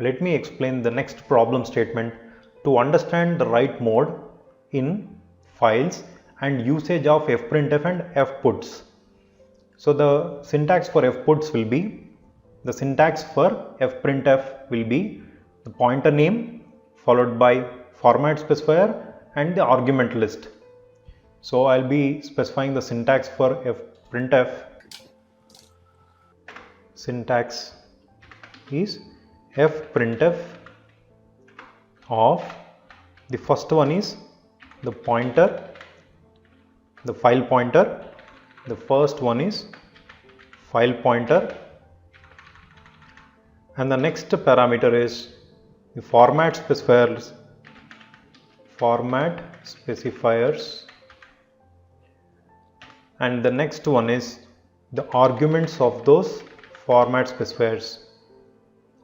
let me explain the next problem statement to understand the write mode in files and usage of fprintf and fputs. So the syntax for fputs will be, the syntax for fprintf will be the pointer name followed by format specifier and the argument list. So I'll be specifying the syntax for fprintf. Syntax is fprintf of, the first one is the pointer, the file pointer, the first one is file pointer, and the next parameter is the format specifiers, and the next one is the arguments of those format specifiers.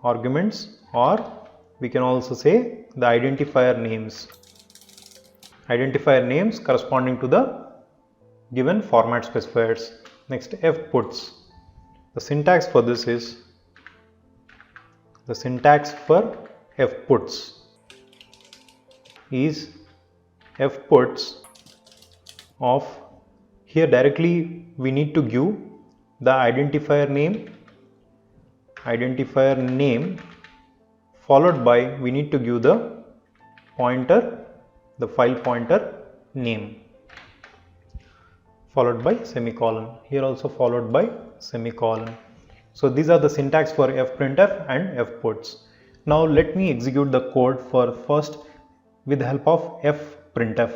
Arguments, or we can also say the identifier names. Identifier names corresponding to the given format specifiers. Next, fputs. The syntax for this is, the syntax for fputs is fputs of, here directly we need to give the identifier name followed by, we need to give the pointer, the file pointer name, followed by semicolon, here also followed by semicolon. So these are the syntax for fprintf and fputs. Now let me execute the code for first with the help of fprintf.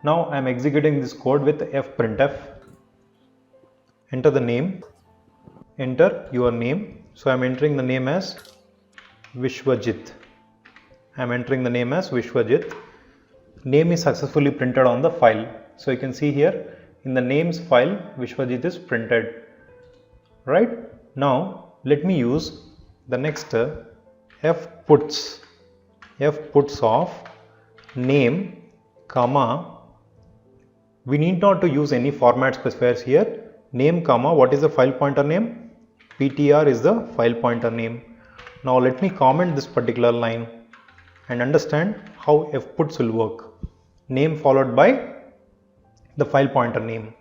Now I am executing this code with fprintf. Enter the name, enter your name. So I am entering the name as Vishwajit. I am entering the name as Vishwajit. Name is successfully printed on the file. So you can see here in the names file Vishwajit is printed. Right, now let me use the next fputs of name comma, we need not to use any format specifiers here, name comma, what is the file pointer name? ptr is the file pointer name. Now let me comment this particular line and understand how fputs will work. Name followed by the file pointer name.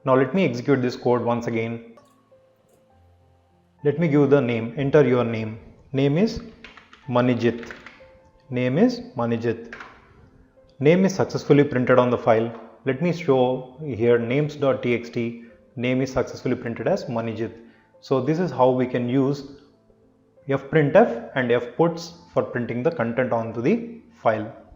Now let me execute this code once again. Let me give the name, enter your name. Name is Manijit. Name is Manijit. Name is successfully printed on the file. Let me show here names.txt. Name is successfully printed as Manijit. So this is how we can use fprintf and fputs for printing the content onto the file.